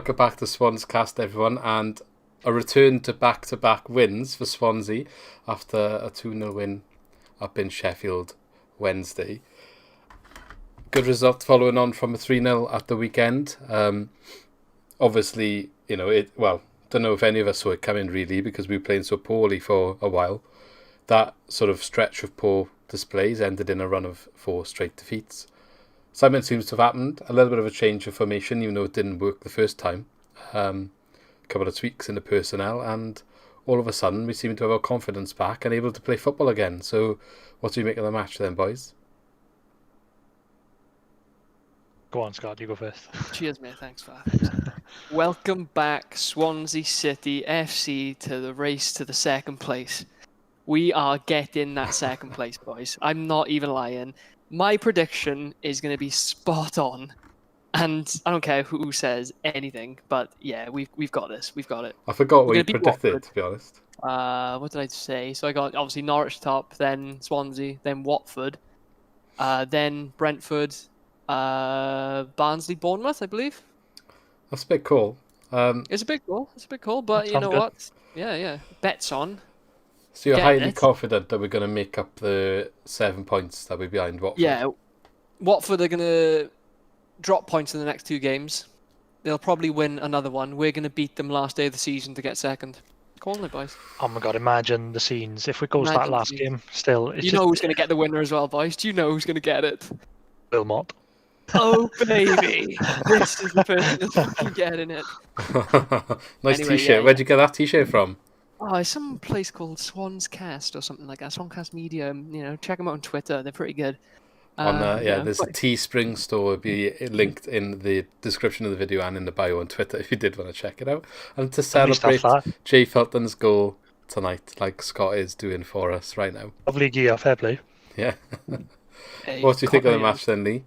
welcome back to Swans Cast, everyone, and a return to back-to-back wins for Swansea after a 2-0 win up in Sheffield Wednesday. Good result following on from a 3-0 at the weekend. Obviously, don't know if any of us saw it coming really, because we were playing so poorly for a while. That sort of stretch of poor displays ended in a run of 4 straight defeats. Something seems to have happened, a little bit of a change of formation, even though it didn't work the first time. A couple of tweaks in the personnel, and all of a sudden we seem to have our confidence back and able to play football again. So what do you make of the match then, boys? Go on, Scott, you go first. Cheers, mate. Thanks for that. Welcome back, Swansea City FC, to the race to the second place. We are getting that second place, boys. I'm not even lying. My prediction is going to be spot on, and I don't care who says anything, but yeah, we've got this. We've got it. I forgot what you predicted, to be honest. What did I say? So I got obviously Norwich top, then Swansea, then Watford, then Brentford, Barnsley, Bournemouth, I believe. That's a big call. It's a big call, but you know good. what? Yeah. Bets on. So you're Getting highly it. confident that we're going to make up the 7 points that we're behind Watford? Yeah, Watford are going to drop points in the next 2 games. They'll probably win another one. We're going to beat them last day of the season to get second. Calling it, boys. Oh my god, imagine the scenes. If it goes Imagine that the last scenes. game, still, it's You just know who's going to get the winner as well, boys. Do you know who's going to get it? Wilmot. Oh, baby. This is the person that's fucking getting it. Nice Anyway, t-shirt. yeah. Where'd you get that t-shirt from? Oh, it's some place called Swans Cast or something like that. Swancast Media. Check them out on Twitter. They're pretty good. There's a Teespring store. It'll be linked in the description of the video and in the bio on Twitter if you did want to check it out. And to celebrate Jay Felton's goal tonight, like Scott is doing for us right now. Lovely gear, fair play. Yeah. Hey, What do you think of the match then, Lee?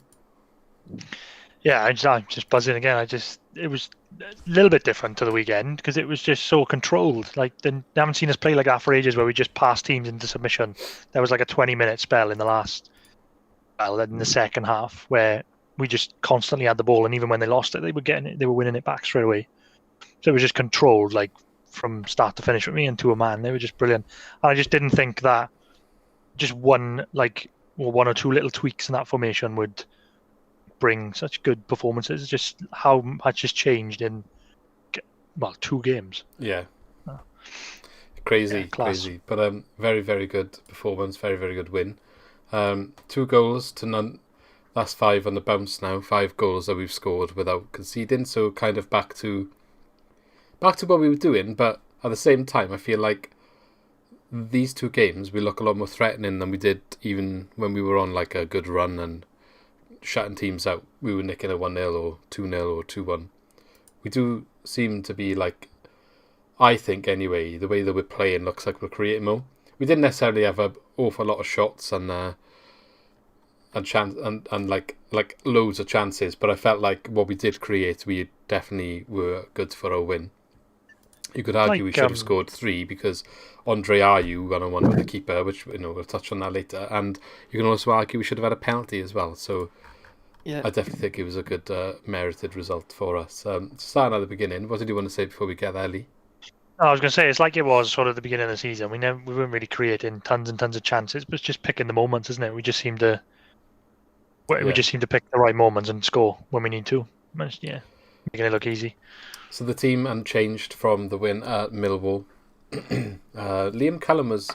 Yeah, I'm just buzzing again. It was a little bit different to the weekend because it was just so controlled. Like, I haven't seen us play like that for ages, where we just pass teams into submission. There was like a 20-minute spell in the second half where we just constantly had the ball, and even when they lost it, they were winning it back straight away. So it was just controlled, like from start to finish with me and to a man. They were just brilliant. And I just didn't think that just one or two little tweaks in that formation would bring such good performances. Just how much has changed in 2 games. Yeah. Crazy. But very, very good performance, very, very good win. 2 goals to none. That's 5 on the bounce now. 5 goals that we've scored without conceding. So kind of back to what we were doing. But at the same time, I feel like these 2 games we look a lot more threatening than we did even when we were on like a good run and shutting teams out. We were nicking a 1-0 or 2-0 or 2-1. We do seem to be like, I think anyway, the way that we're playing looks like we're creating more. We didn't necessarily have an awful lot of shots and like loads of chances, but I felt like what we did create, we definitely were good for a win. You could argue we should have scored 3 because Andre Ayew 1-on-1 with the keeper, which we'll touch on that later, and you can also argue we should have had a penalty as well. So yeah, I definitely think it was a good merited result for us. Starting at the beginning, what did you want to say before we get there, Lee? I was going to say, it's like it was sort of the beginning of the season. We weren't really creating tons and tons of chances, but it's just picking the moments, isn't it? We just seem to pick the right moments and score when we need to. Yeah, making it look easy. So the team unchanged from the win at Millwall. Liam Callum was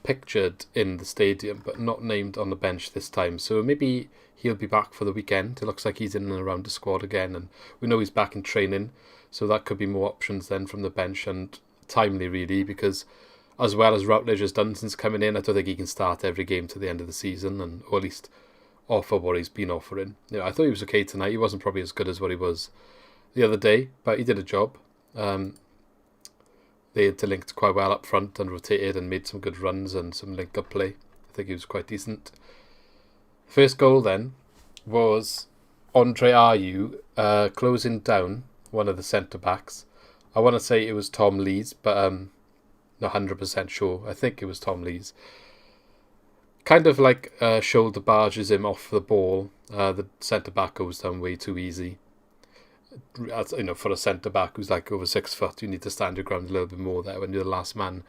pictured in the stadium, but not named on the bench this time. So maybe he'll be back for the weekend. It looks like he's in and around the squad again, and we know he's back in training. So that could be more options then from the bench, and timely really, because as well as Routledge has done since coming in, I don't think he can start every game to the end of the season, or at least offer what he's been offering. I thought he was okay tonight. He wasn't probably as good as what he was the other day, but he did a job. They interlinked quite well up front and rotated and made some good runs and some link-up play. I think he was quite decent. First goal then was Andre Ayew closing down one of the centre-backs. I want to say it was Tom Lees, but I'm not 100% sure. I think it was Tom Lees. Kind of like shoulder barges him off the ball. The centre-back goes down way too easy. as, for a centre back who's like over 6 foot, you need to stand your ground a little bit more there when you're the last man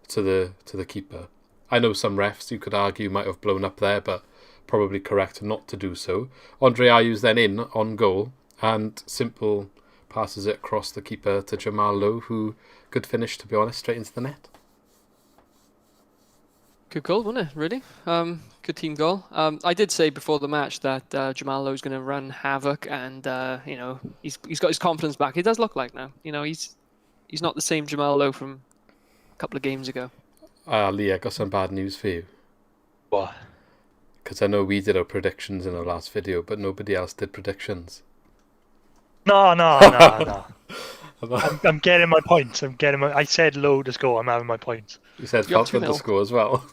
to the keeper. I know some refs, you could argue, might have blown up there, but probably correct not to do so. Andre Ayew's then in on goal, and Simple passes it across the keeper to Jamal Lowe, who good finish, to be honest, straight into the net. Good goal, wasn't it? Really, good team goal. I did say before the match that Jamal Lowe's going to run havoc, and he's got his confidence back. He does look like now. He's not the same Jamal Lowe from a couple of games ago. Lee, I got some bad news for you. What? Because I know we did our predictions in our last video, but nobody else did predictions. No. I'm getting my points. I said Lowe to score. I'm having my points. You said Falcon to score as well.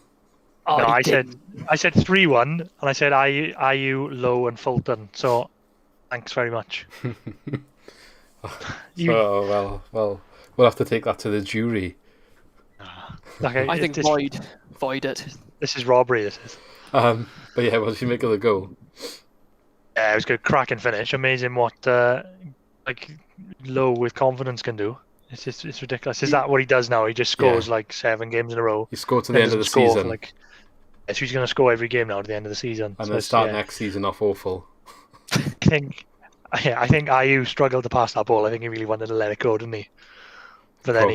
Oh, no, I said 3-1, and I said Ayew, Lowe, and Fulton. So, thanks very much. Well, we'll have to take that to the jury. I think void it. This is robbery. This is. But yeah, what did you make of the goal? Yeah, it was a good, cracking finish. Amazing what Lowe with confidence can do. It's ridiculous. Is that what he does now? He just scores 7 games in a row. He scored to the end of the season. So he's going to score every game now at the end of the season. And then start next season off awful. I think Ayew struggled to pass that ball. I think he really wanted to let it go, didn't he? But then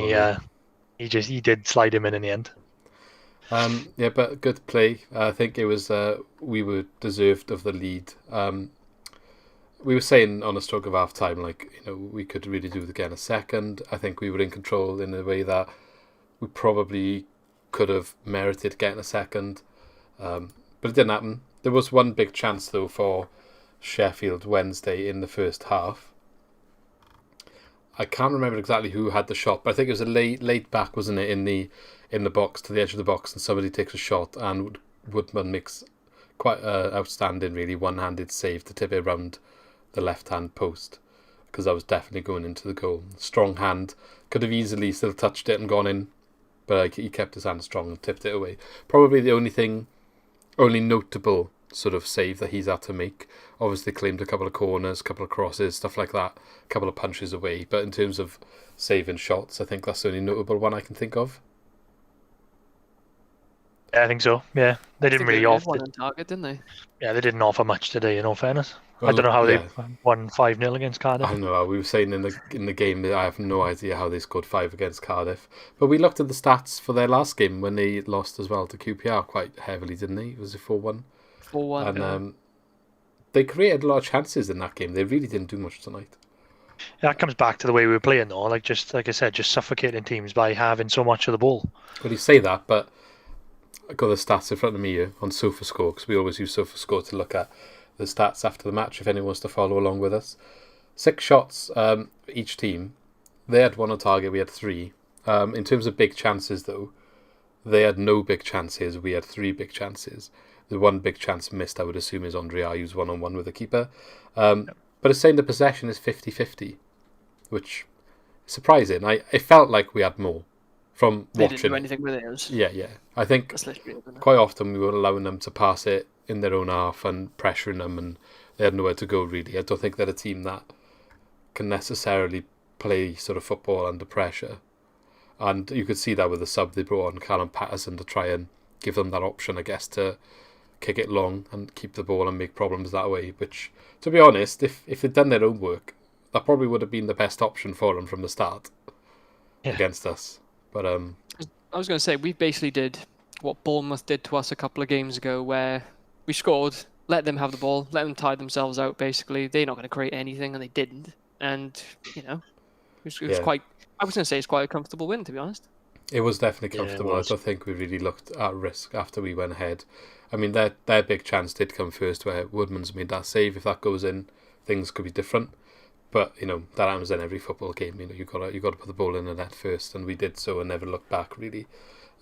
he did slide him in the end. Yeah, but good play. I think it was we were deserved of the lead. We were saying on a stroke of half time, we could really do it again a second. I think we were in control in a way that we probably could have merited getting a second. But it didn't happen. There was one big chance, though, for Sheffield Wednesday in the first half. I can't remember exactly who had the shot, but I think it was a late back, wasn't it, in the box, to the edge of the box, and somebody takes a shot, and Woodman makes quite an outstanding, really, one-handed save to tip it around the left-hand post, because that was definitely going into the goal. Strong hand, could have easily still touched it and gone in, but he kept his hand strong and tipped it away. Probably the only notable sort of save that he's had to make. Obviously claimed a couple of corners, a couple of crosses, stuff like that, a couple of punches away, but in terms of saving shots, I think that's the only notable one I can think of. Yeah, I think so. Yeah, they didn't really offer one on target, didn't they? Yeah, they didn't offer much today. In all fairness, well, I don't know how they won 5-0 against Cardiff. I don't know. We were saying in the game that I have no idea how they scored 5 against Cardiff. But we looked at the stats for their last game when they lost as well to QPR quite heavily, didn't they? Was it 4-1? 4-1. And they created a lot of chances in that game. They really didn't do much tonight. Yeah, that comes back to the way we were playing, though. Like I said, just suffocating teams by having so much of the ball. Well, you say that, but I got the stats in front of me here on SofaScore, because we always use SofaScore to look at the stats after the match if anyone wants to follow along with us. 6 shots each team. They had 1 on target, we had 3. In terms of big chances, though, they had no big chances. We had 3 big chances. The one big chance missed, I would assume, is Andre Ayew's 1-on-1 with the keeper. But it's saying the possession is 50-50, which is surprising. It felt like we had more from they watching. Didn't do anything with it. Yeah. I think quite often we were allowing them to pass it in their own half and pressuring them, and they had nowhere to go, really. I don't think they're a team that can necessarily play sort of football under pressure. And you could see that with the sub they brought on, Callum Patterson, to try and give them that option, I guess, to kick it long and keep the ball and make problems that way, which, to be honest, if they'd done their own work, that probably would have been the best option for them from the start against us. But I was going to say, we basically did what Bournemouth did to us a couple of games ago, where we scored, let them have the ball, let them tire themselves out, basically. They're not going to create anything, and they didn't. And, it was quite, I was going to say it's quite a comfortable win, to be honest. It was definitely comfortable. I don't think we really looked at risk after we went ahead. I mean, their big chance did come first, where Woodman's made that save. If that goes in, things could be different. But that happens in every football game. You got to put the ball in the net first, and we did so and never looked back, really.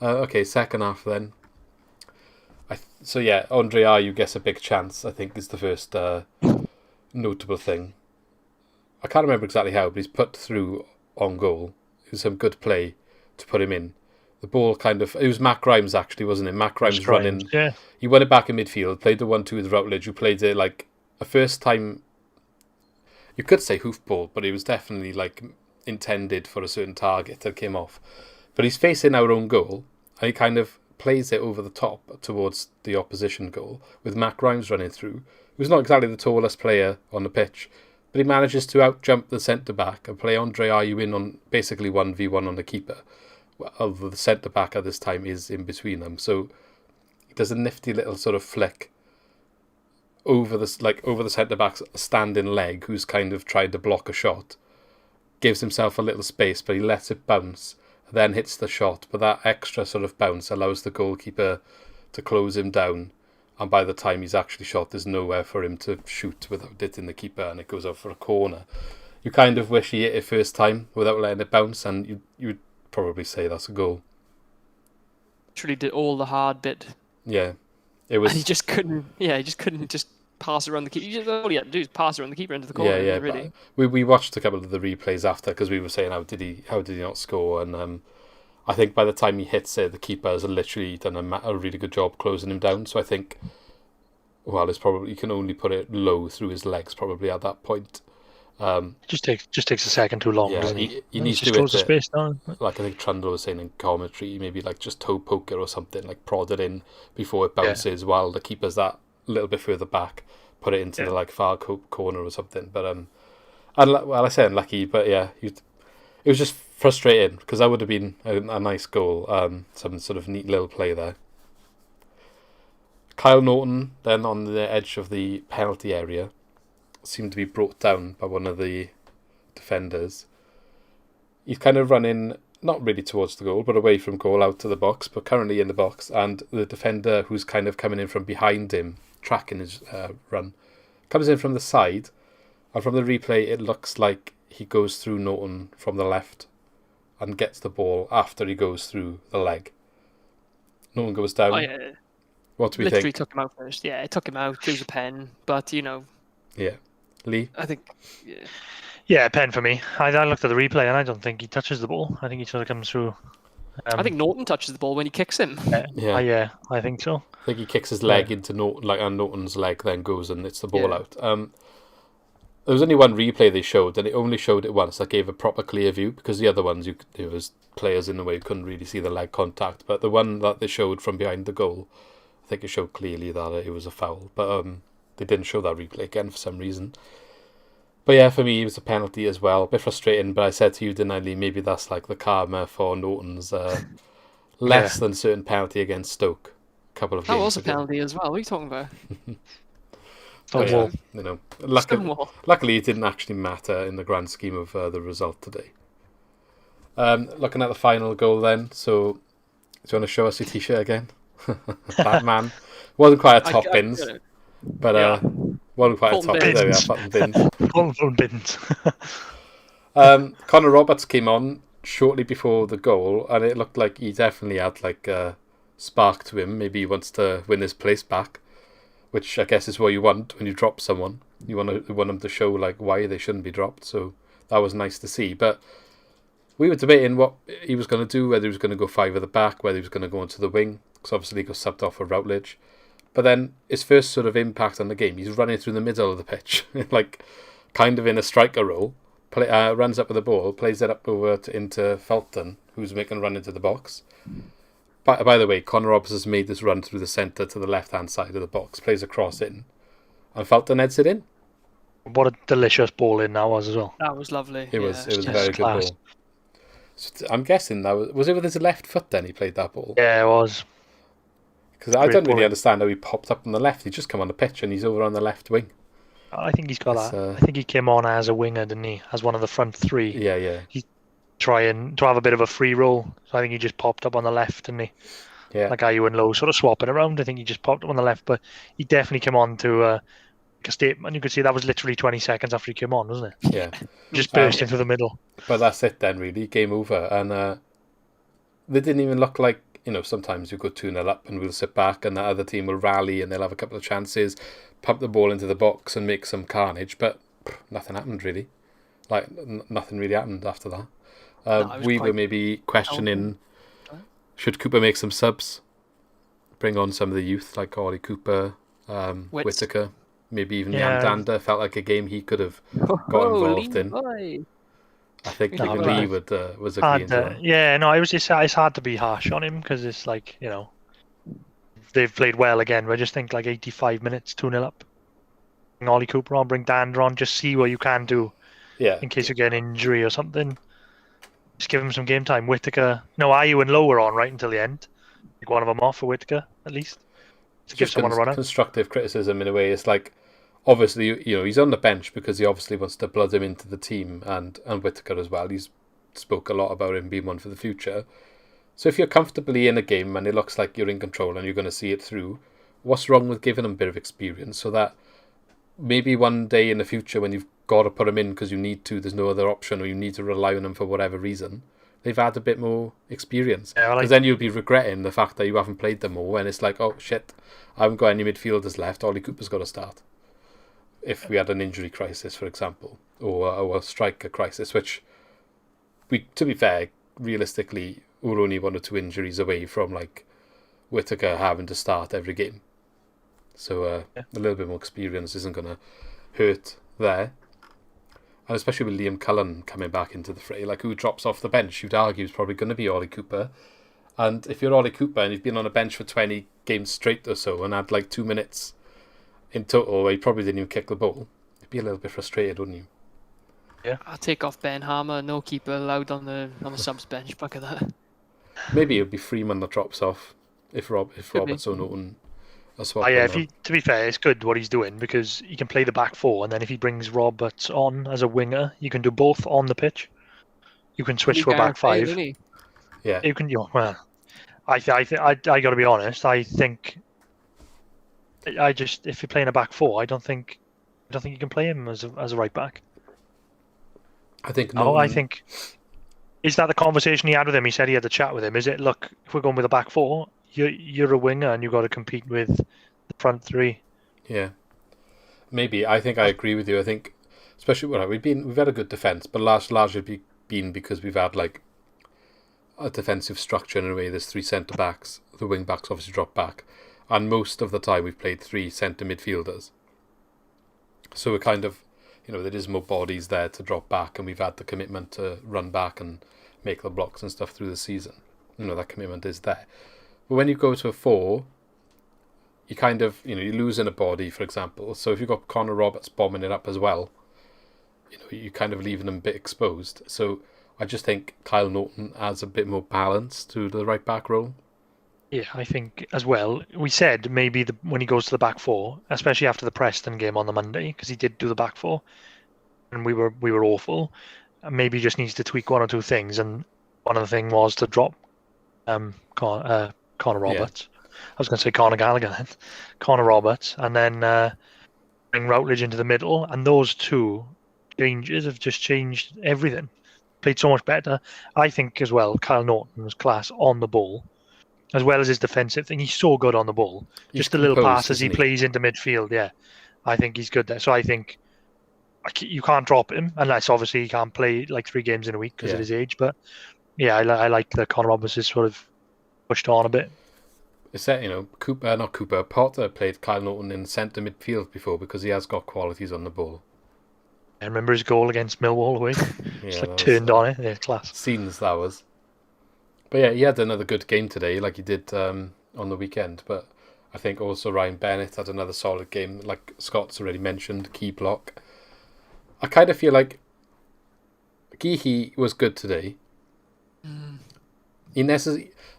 Okay, second half then. Andre Ayew gets a big chance, I think, is the first notable thing. I can't remember exactly how, but he's put through on goal. It was some good play to put him in. The ball it was Matt Grimes, actually, wasn't it? Matt Grimes running. Yeah. He won it back in midfield, played the 1-2 with Routledge, who played it like a first time. you could say hoofball, but it was definitely like intended for a certain target that came off. But he's facing our own goal, and he kind of plays it over the top towards the opposition goal with Matt Grimes running through. Who's not exactly the tallest player on the pitch, but he manages to out-jump the centre-back and play Andre Ayew in on basically 1v1 on the keeper, although the centre-back at this time is in between them. So he does a nifty little sort of flick over the centre-back's standing leg, who's kind of tried to block a shot, gives himself a little space, but he lets it bounce, then hits the shot. But that extra sort of bounce allows the goalkeeper to close him down, and by the time he's actually shot, there's nowhere for him to shoot without hitting the keeper, and it goes out for a corner. You kind of wish he hit it first time without letting it bounce, and you would probably say that's a goal. Literally did all the hard bit. Yeah, it was. And he just couldn't. Yeah, he just couldn't just pass around the keeper. All he had to do is pass around the keeper into the corner. Yeah. Really. We watched a couple of the replays after, because we were saying how did he not score, and I think by the time he hits it, the keeper has literally done a really good job closing him down. So I think, well, it's probably, you can only put it low through his legs probably at that point. Just takes a second too long, doesn't he? He needs to close the space down. Like I think Trundle was saying in commentary, maybe like just toe poker or something, like prod it in before it bounces while the keeper's that little bit further back, put it into the like far corner or something. But I say unlucky, but yeah, it was just frustrating because that would have been a nice goal. Some sort of neat little play there. Kyle Norton then on the edge of the penalty area seemed to be brought down by one of the defenders. He's kind of running not really towards the goal, but away from goal, out to the box, but currently in the box, and the defender who's kind of coming in from behind him, tracking his run, comes in from the side, and from the replay it looks like he goes through Norton from the left and gets the ball after he goes through the leg. Norton goes down. Oh, yeah. What do we Literally think? took him out first. Yeah, it took him out. It was a pen, but Yeah. Lee? I think. Yeah, pen for me. I looked at the replay and I don't think he touches the ball. I think he sort of comes through. I think Norton touches the ball when he kicks him. Yeah, I think so. I think he kicks his leg into Norton, and Norton's leg then goes and it's the ball out. There was only one replay they showed, and it only showed it once. That gave a proper clear view, because the other ones, there was players in the way who couldn't really see the leg contact. But the one that they showed from behind the goal, I think it showed clearly that it was a foul. But they didn't show that replay again for some reason. But yeah, for me, it was a penalty as well. A bit frustrating, but I said to you, didn't I, Lee, maybe that's like the karma for Norton's less than certain penalty against Stoke a couple of games ago. That was a penalty as well. What are you talking about? Luckily it didn't actually matter in the grand scheme of the result today. Looking at the final goal then, so do you want to show us your t-shirt again? Batman. Wasn't quite a top bins, but wasn't quite a top bins. There we are, Fulton bins. Fulton bins. Connor Roberts came on shortly before the goal, and it looked like he definitely had like a spark to him. Maybe he wants to win his place back, which I guess is what you want when you drop someone. You want them to show like why they shouldn't be dropped. So that was nice to see. But we were debating what he was going to do, whether he was going to go 5 at the back, whether he was going to go onto the wing, because obviously he got subbed off for Routledge. But then his first sort of impact on the game, he's running through the middle of the pitch, like kind of in a striker role. Runs up with the ball, plays it up over into Felton, who's making a run into the box. By the way, Connor Roberts has made this run through the centre to the left-hand side of the box, plays a cross in, and Felton heads it in. What a delicious ball in that was as well. That was lovely. It was a very good ball. So I'm guessing that was it with his left foot then he played that ball? Yeah, it was. Because I don't really understand how he popped up on the left. He just come on the pitch and he's over on the left wing. I think he's got that. I think he came on as a winger, didn't he? As one of the front three. Yeah. He's trying to have a bit of a free roll. So I think he just popped up on the left, didn't he? Yeah. Like Ayew and Lowe sort of swapping around. I think he just popped up on the left, but he definitely came on to a statement. You could see that was literally 20 seconds after he came on, wasn't it? Yeah. Just burst into the middle. But that's it then, really. Game over. And they didn't even look like, sometimes you go 2-0 up and we'll sit back and the other team will rally and they'll have a couple of chances, pump the ball into the box and make some carnage, but nothing happened really. Like, nothing really happened after that. We were maybe questioning, should Cooper make some subs? Bring on some of the youth like Ollie Cooper, Whittaker. maybe even Leandander felt like a game he could have got involved in. I think even Lee was agreeing to that. Yeah, no, it's hard to be harsh on him because it's like, they've played well again. I just think like 85 minutes, 2-0 up. Bring Ollie Cooper on, bring Dander on, just see what you can do. Yeah. In case you get an injury or something. Just give him some game time. Whittaker. No, Ayew and Lowe were on right until the end. Take one of them off for Whittaker, at least. To give someone a run out. Constructive criticism in a way. It's like, obviously, he's on the bench because he obviously wants to blood him into the team and Whittaker as well. He's spoke a lot about him being one for the future. So if you're comfortably in a game and it looks like you're in control and you're going to see it through, what's wrong with giving him a bit of experience so that maybe one day in the future when you've got to put him in because you need to, there's no other option, or you need to rely on them for whatever reason, they've had a bit more experience. Because then you'll be regretting the fact that you haven't played them more, and it's like, oh shit, I haven't got any midfielders left, Ollie Cooper's got to start. If we had an injury crisis, for example, or a striker crisis, which, to be fair, realistically, we're only 1 or 2 injuries away from like Whittaker having to start every game. So a little bit more experience isn't going to hurt there. And especially with Liam Cullen coming back into the fray, like who drops off the bench, you'd argue is probably going to be Ollie Cooper. And if you're Ollie Cooper and you've been on a bench for 20 games straight or so and had like 2 minutes in total where you probably didn't even kick the ball, you'd be a little bit frustrated, wouldn't you? Yeah. I'll take off Ben Harmer, no keeper allowed on the subs bench. Back of that. Maybe it'll be Freeman that drops off if Roberts or Norton are swapping. To be fair, it's good what he's doing because he can play the back four, and then if he brings Roberts on as a winger, you can do both on the pitch. You can switch to a back five. Yeah, you can. I got to be honest. I think if you're playing a back four, I don't think you can play him as a right back. I think. I think. Is that the conversation he had with him? He said he had a chat with him. Is it, look, if we're going with a back four, you're a winger and you've got to compete with the front three. Yeah, maybe. I think I agree with you. I think, especially we've had a good defence, but largely been because we've had like a defensive structure in a way. There's 3 centre backs. The wing backs obviously drop back, and most of the time we've played 3 centre midfielders. So we're kind of, there is more bodies there to drop back, and we've had the commitment to run back and make the blocks and stuff through the season. That commitment is there. But when you go to a 4, you kind of, you're losing a body, for example. So if you've got Connor Roberts bombing it up as well, you're kind of leaving them a bit exposed. So I just think Kyle Norton adds a bit more balance to the right back role. Yeah, I think as well. We said maybe when he goes to the back 4, especially after the Preston game on the Monday, because he did do the back 4, and we were awful. And maybe he just needs to tweak 1 or 2 things, and one of the things was to drop Connor Roberts. Yeah. I was going to say Conor Gallagher then. Connor Roberts, and then bring Routledge into the middle, and those 2 changes have just changed everything. Played so much better. I think as well, Kyle Norton was class on the ball, as well as his defensive thing. He's so good on the ball. Just the little passes he plays into midfield, yeah. I think he's good there. So I think you can't drop him, unless obviously he can't play like 3 games in a week because of his age. But yeah, I like that Connor Roberts is sort of pushed on a bit. It's that, Potter played Kyle Norton in centre midfield before because he has got qualities on the ball. I remember his goal against Millwall away. Just turned on it. Yeah, class. Scenes that was. But yeah, he had another good game today, like he did on the weekend. But I think also Ryan Bennett had another solid game, like Scott's already mentioned, key block. I kind of feel like Geehy was good today.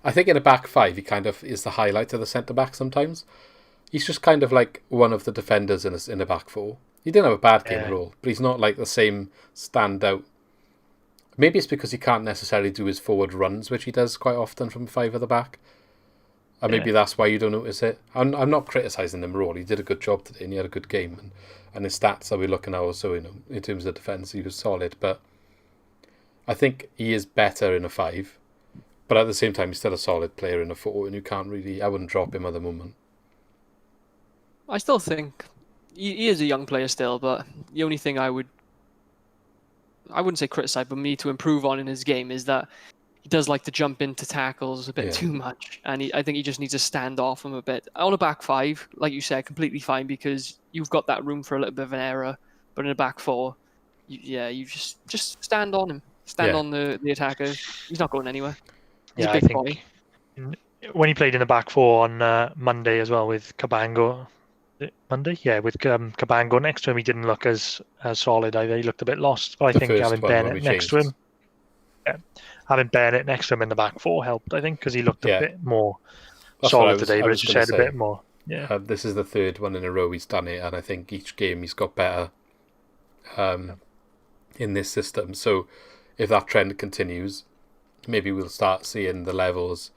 I think in a back 5, he kind of is the highlight of the centre back sometimes. He's just kind of like one of the defenders in a back 4. He didn't have a bad game at all, but he's not like the same standout. Maybe it's because he can't necessarily do his forward runs, which he does quite often from 5 at the back. And maybe that's why you don't notice it. I'm not criticising him at all. He did a good job today and he had a good game. And his stats that we're looking at also, in terms of defence, he was solid. But I think he is better in a 5. But at the same time, he's still a solid player in a 4, and I wouldn't drop him at the moment. I still think he is a young player still, but the only thing I wouldn't say criticise, but need to improve on in his game is that he does like to jump into tackles a bit too much, and I think he just needs to stand off him a bit. On a back 5, like you said, completely fine, because you've got that room for a little bit of an error. But in a back four, you just stand on him, on the attackers. He's not going anywhere. He's a big boy. When he played in the back four on Monday as well with Cabango. Monday, with Cabango next to him, he didn't look as solid either. He looked a bit lost. But I think having Bennett next to him, having Bennett next to him in the back four helped. I think because he looked a bit more solid today. But as you said, a bit more. Yeah, this is the third one in a row he's done it, and I think each game he's got better in this system. So if that trend continues, maybe we'll start seeing the levels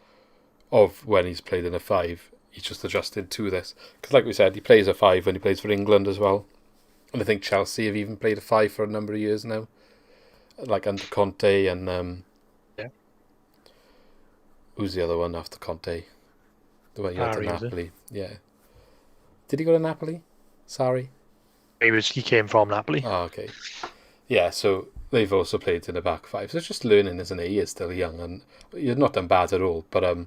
of when he's played in a 5. He's just adjusted to this. Because like we said, he plays a 5 when he plays for England as well. And I think Chelsea have even played a 5 for a number of years now. Like under Conte and... Who's the other one after Conte? The one you went to Napoli. Yeah. Did he go to Napoli? Sorry. He came from Napoli. Oh, okay. Yeah, so they've also played in a back 5. So it's just learning, isn't it? He is still young and you're not done bad at all. But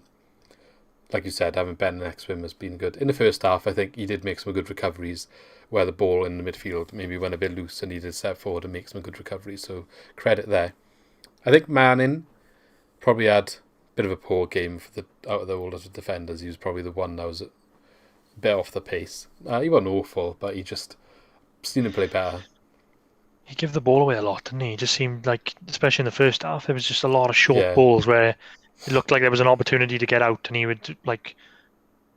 like you said, having Ben next to him has been good. In the first half, I think he did make some good recoveries where the ball in the midfield maybe went a bit loose and he did step forward and make some good recoveries. So credit there. I think Manning probably had a bit of a poor game out of the all of the defenders. He was probably the one that was a bit off the pace. He wasn't awful, but he just seen him play better. He gave the ball away a lot, didn't he? It just seemed like, especially in the first half, there was just a lot of short balls where it looked like there was an opportunity to get out and he would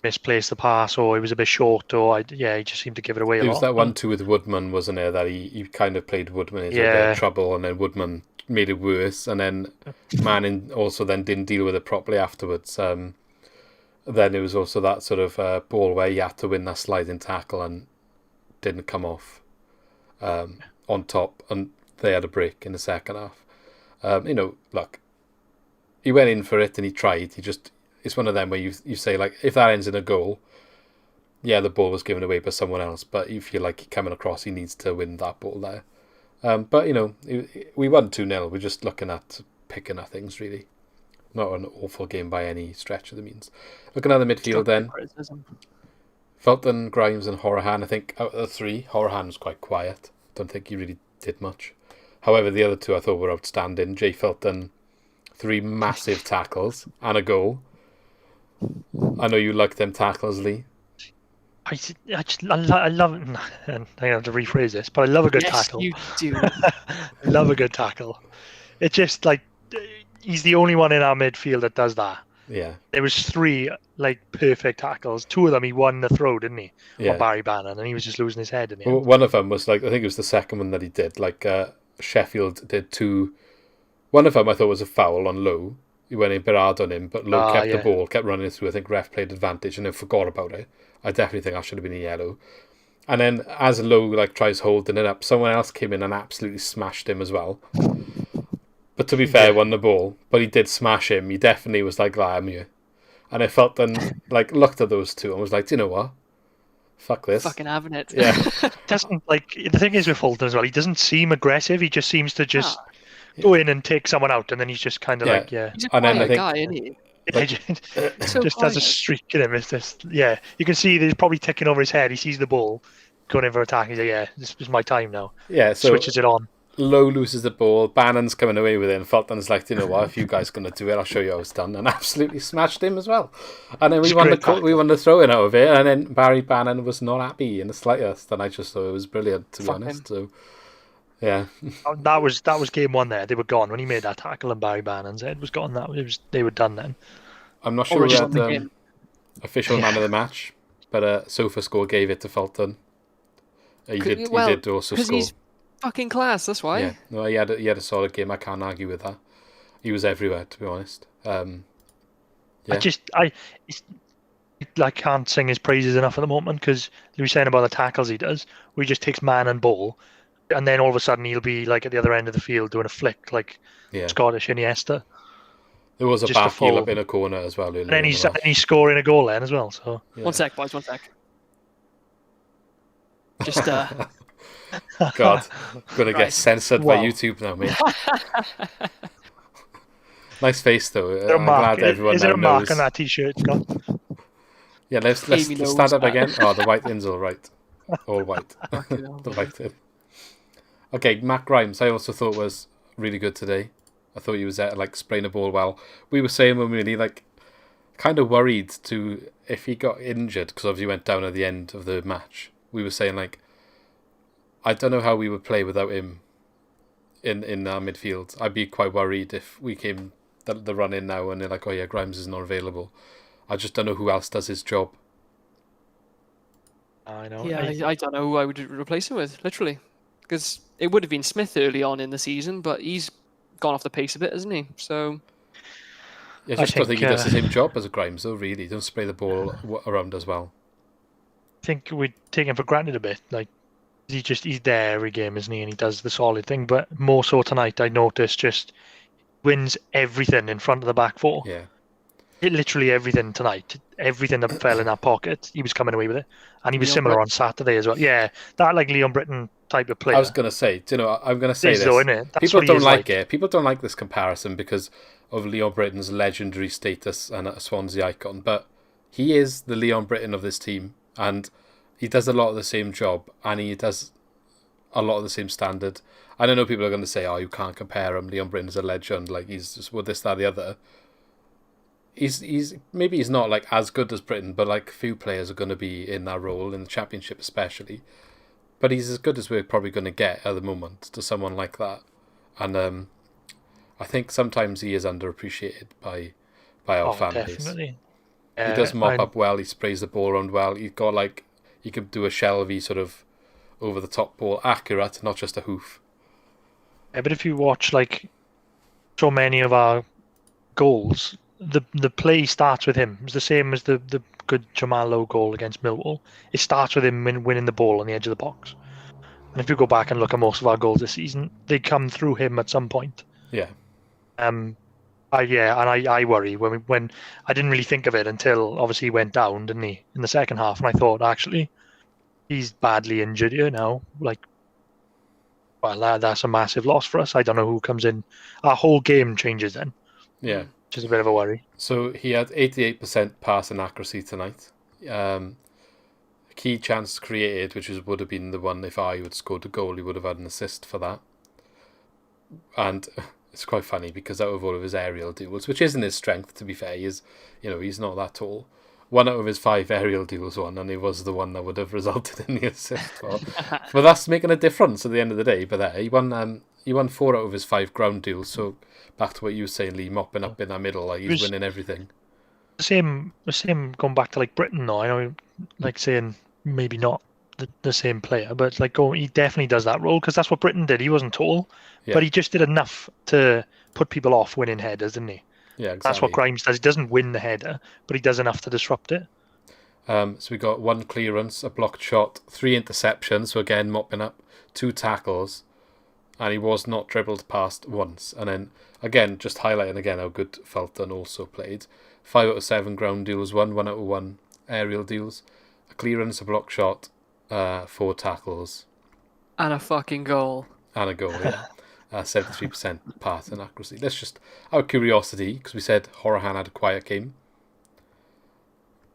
misplace the pass, or he was a bit short, or he just seemed to give it away a lot. It was that 1-2 with Woodman, wasn't there, that he kind of played Woodman into a bit of trouble, and then Woodman made it worse, and then Manning also then didn't deal with it properly afterwards. Then it was also that sort of ball where he had to win that sliding tackle and didn't come off on top, and they had a break in the second half. Look, he went in for it and he tried. It's one of them where you say, like, if that ends in a goal, the ball was given away by someone else, but you feel like coming across, he needs to win that ball there. But, we won 2-0. We're just looking at picking at things, really. Not an awful game by any stretch of the means. Looking at the midfield then. Felton, Grimes and Horahan. I think out of the 3, Horahan was quite quiet. Don't think he really did much. However, the other 2 I thought were outstanding. Jay Felton, 3 massive tackles and a goal. I know you like them tackles, Lee. I love it. And I have to rephrase this, but I love a good tackle. You do. I love a good tackle. It's just like he's the only one in our midfield that does that. Yeah. There was 3 perfect tackles. 2 of them he won the throw, didn't he? Yeah. On Barry Bannon, and he was just losing his head in the end. One of them was I think it was the second one that he did. Sheffield did 2. One of them I thought was a foul on Lowe. He went in a bit hard on him, but Lowe kept the ball, kept running through. I think ref played advantage and then forgot about it. I definitely think that should have been a yellow. And then as Lowe tries holding it up, someone else came in and absolutely smashed him as well. But to be fair, won the ball. But he did smash him. He definitely was like, I'm you. And I felt then, looked at those 2 and was like, do you know what? Fuck this. Fucking having it. Yeah. Doesn't the thing is with Fulton as well, he doesn't seem aggressive. He just seems to just go in and take someone out, and then he's just kind of He's a quiet guy, isn't he? Just has a streak in him. It's just, you can see that he's probably ticking over his head. He sees the ball going in for attack. He's like, this is my time now. Yeah, so switches it on. Lowe loses the ball. Bannon's coming away with it, and Fulton's like, you know what? If you guys are going to do it, I'll show you how it's done. And absolutely smashed him as well. And then we won the throw-in out of it, and then Barry Bannon was not happy in the slightest. And I just thought it was brilliant, to be honest. So, yeah. That was game 1 there. They were gone. When he made that tackle and Barry Bannon's head was gone, they were done then. I'm not sure we had official man of the match, but SofaScore gave it to Fulton. He did also score. He's fucking class, that's why. Yeah, no, he had a solid game. I can't argue with that. He was everywhere, to be honest. I can't sing his praises enough at the moment, because you were saying about the tackles he does, where he just takes man and ball, and then all of a sudden he'll be at the other end of the field doing a flick Scottish Iniesta. There was a back heel up in a corner as well. And then he's scoring a goal then as well. So 1 sec, boys, 1 sec. Just God, I'm gonna get censored by YouTube now, mate. Nice face though. I'm glad everyone is there a knows. mark on that t-shirt, Scott? Yeah, let's stand up again. Oh, the white in's all right. all white. Don't like it. Okay, Matt Grimes, I also thought was really good today. I thought he was spraying the ball well. We were saying when we really kind of worried if he got injured, because obviously he went down at the end of the match. We were saying I don't know how we would play without him in our midfield. I'd be quite worried if we came the run in now and they're like, oh yeah, Grimes is not available. I just don't know who else does his job. I know. Yeah, I don't know who I would replace him with, literally. Because it would have been Smith early on in the season, but he's gone off the pace a bit, hasn't he? So I just don't think he does the same job as a Grimes, though, really. He doesn't spray the ball around as well. I think we take him for granted a bit. He's there every game, isn't he? And he does the solid thing. But more so tonight, I noticed just wins everything in front of the back four. Yeah. Literally everything tonight. Everything that fell in that pocket, he was coming away with it. And he was similar on Saturday as well. Yeah, that Leon Britton type of player. I was going to say, I'm going to say this. People don't like it. People don't like this comparison because of Leon Britton's legendary status and a Swansea icon. But he is the Leon Britton of this team. And he does a lot of the same job. And he does a lot of the same standard. I don't know, people are going to say, oh, you can't compare him. Leon Britton's a legend. He's just with this, that, the other. Maybe he's not as good as Britain, but few players are going to be in that role in the Championship especially. But he's as good as we're probably going to get at the moment to someone like that, and I think sometimes he is underappreciated by our fan base. He does mop up well. He sprays the ball around well. He's got he could do a Shelby sort of over the top ball, accurate, not just a hoof. Yeah, but if you watch so many of our goals, the play starts with him. It's the same as the good Jamal Lowe goal against Millwall. It starts with him winning the ball on the edge of the box. And if you go back and look at most of our goals this season, they come through him at some point. Yeah. I worry when I didn't really think of it until obviously he went down, didn't he, in the second half, and I thought actually he's badly injured here now. That's a massive loss for us. I don't know who comes in. Our whole game changes then. Yeah. Which is a bit of a worry. So he had 88% passing accuracy tonight. Key chance created, which would have been the one if I would scored a goal, he would have had an assist for that. And it's quite funny because out of all of his aerial duels, which isn't his strength, to be fair, he's not that tall. 1 out of his 5 aerial duels won, and it was the one that would have resulted in the assist. But that's making a difference at the end of the day. But he won 4 out of his 5 ground duels. So back to what you were saying, Lee, mopping up in that middle, he's winning everything. The same going back to Britain though. I know, saying maybe not the same player, but he definitely does that role because that's what Britain did. He wasn't tall, but he just did enough to put people off winning headers, didn't he? Yeah, exactly. That's what Grimes does. He doesn't win the header, but he does enough to disrupt it. So we got 1 clearance, a blocked shot, 3 interceptions, so again mopping up, 2 tackles, and he was not dribbled past once. And then again, just highlighting again how good Felton also played. 5 out of 7 ground deals, 1 out of 1 aerial deals, a clearance, a blocked shot, 4 tackles, and a fucking goal. And a goal, yeah. 73% pass and accuracy. That's just our curiosity, because we said Horahan had a quiet game.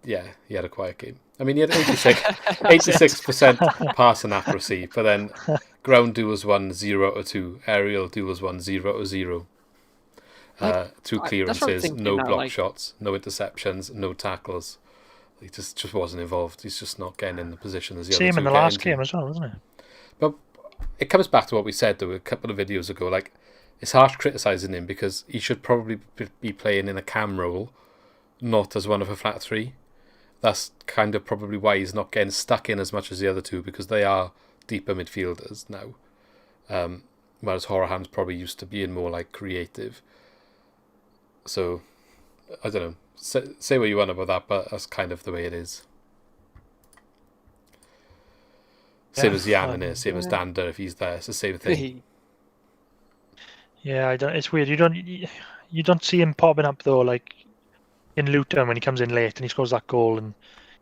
Yeah, he had a quiet game. I mean, he had 86% pass and accuracy, but then ground duels won 0 out of 2, aerial duels won 0 out of 0. 2 clearances, no block shots, no interceptions, no tackles. He just wasn't involved. He's just not getting in the position as the other two. Same in the last game as well, wasn't it? But it comes back to what we said though a couple of videos ago. It's harsh criticising him because he should probably be playing in a cam role, not as one of a flat 3. That's kind of probably why he's not getting stuck in as much as the other two, because they are deeper midfielders now. Whereas Horahan's probably used to being more creative. So, I don't know. Say what you want about that, but that's kind of the way it is. Same as Jan in it, same as Dander if he's there. It's the same thing. Yeah, it's weird. You don't see him popping up though, in Luton when he comes in late and he scores that goal and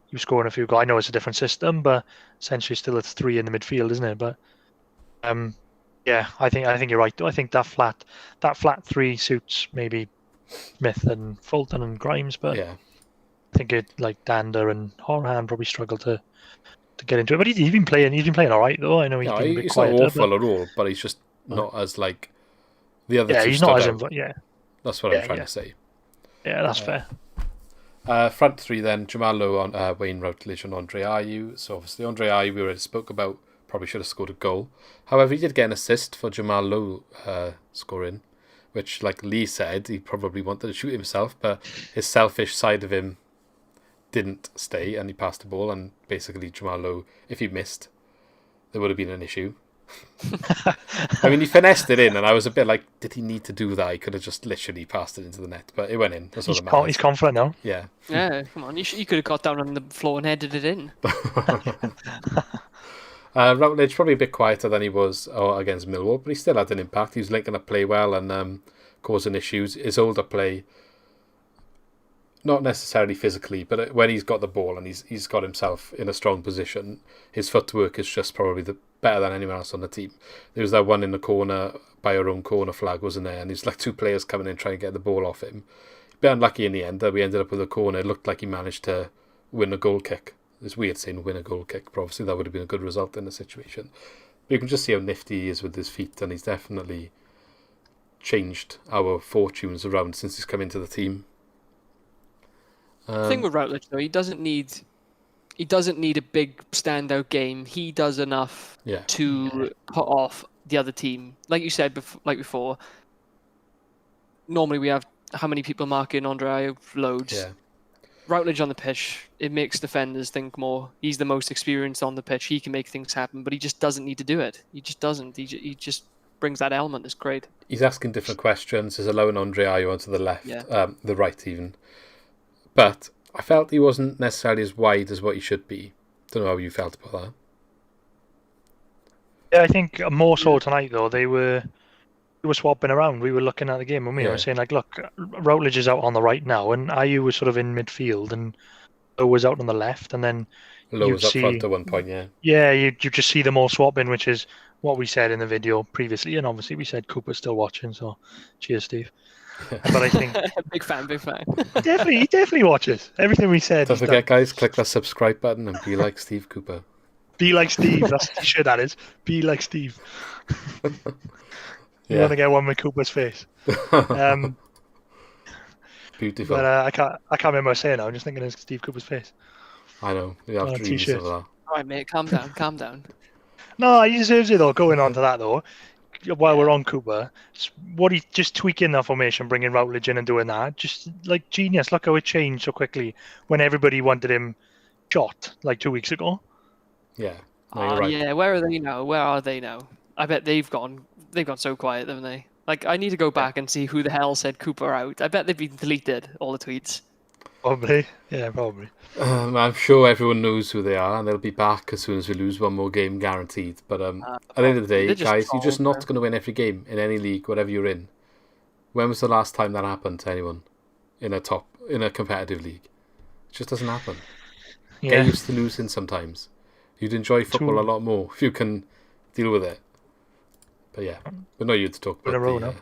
he was scoring a few goals. I know it's a different system, but essentially still it's 3 in the midfield, isn't it? But yeah, I think you're right though. I think that flat 3 suits maybe Smith and Fulton and Grimes, but yeah. I think it Dander and Horahan probably struggle to to get into it. But he's been playing. He's been playing all right though. I know he's been a bit he's quieter. not awful at all, but he's just not as like the other two. He's not as out. That's what I'm trying to say. Yeah, that's fair. Front three then: Jamal Lowe, Wayne Routledge, and Andre Ayew. So obviously Andre Ayew we already spoke about. Probably should have scored a goal. However, he did get an assist for Jamal Lowe scoring, which, like Lee said, he probably wanted to shoot himself, but his selfish side of him didn't stay, and he passed the ball. And basically, Jamal Lowe, if he missed, there would have been an issue. I mean, he finessed it in, and I was a bit like, did he need to do that? He could have just literally passed it into the net, but it went in. That's all that matters. He's confident now. Yeah. Yeah, come on. You could have got down on the floor and headed it in. Routledge probably a bit quieter than he was against Millwall, but he still had an impact. He was linking up play well and causing issues. His older play, not necessarily physically, but when he's got the ball and he's got himself in a strong position, his footwork is just probably better than anyone else on the team. There was that one in the corner by our own corner flag, wasn't there? And there's like two players coming in trying to get the ball off him. A bit unlucky in the end that we ended up with a corner. It looked like he managed to win a goal kick. It's weird saying win a goal kick, but obviously that would have been a good result in the situation. But you can just see how nifty he is with his feet, and he's definitely changed our fortunes around since he's come into the team. The thing with Routledge, though, he doesn't need a big standout game. He does enough to put off the other team. Like you said, before, normally we have how many people marking Andre Ayew? Loads. Yeah. Routledge on the pitch, it makes defenders think more. He's the most experienced on the pitch. He can make things happen, but he just doesn't need to do it. He just doesn't. He just brings that element. It's great. He's asking different questions. He's allowing Andre Ayew onto the left, the right even. But I felt he wasn't necessarily as wide as what he should be. Don't know how you felt about that. Yeah, I think more so tonight though. They were swapping around. We were looking at the game and we were saying like, look, Routledge is out on the right now, and Ayew was sort of in midfield, and Lowe was out on the left, and then Lowe was up front at one point. You just see them all swapping, which is what we said in the video previously, and obviously we said Cooper's still watching, so cheers, Steve. But I think big fan. He definitely watches everything we said. Don't forget, guys, click that subscribe button and be like Steve Cooper. Be like Steve. That's the t-shirt that is. Be like Steve. You want to get one with Cooper's face. Beautiful. But I can't remember what I was saying now. I'm just thinking of Steve Cooper's face. I know. You have dreams of that. All right, mate. Calm down. No, he deserves it though. Going on to that though, while we're on Cooper, just tweaking that formation, bringing Routledge in and doing that, just like genius. Look how it changed so quickly when everybody wanted him shot like 2 weeks ago. Yeah. No, you're right. Yeah. Where are they now? I bet they've gone so quiet, haven't they? Like, I need to go back and see who the hell said Cooper out. I bet they've been deleted, all the tweets. Probably. Yeah, probably. I'm sure everyone knows who they are, and they'll be back as soon as we lose one more game, guaranteed. But at the end of the day, guys, you're just not going to win every game in any league, whatever you're in. When was the last time that happened to anyone in a competitive league? It just doesn't happen. Yeah. Get used to losing sometimes. You'd enjoy football a lot more if you can deal with it. But yeah, we're not here to talk about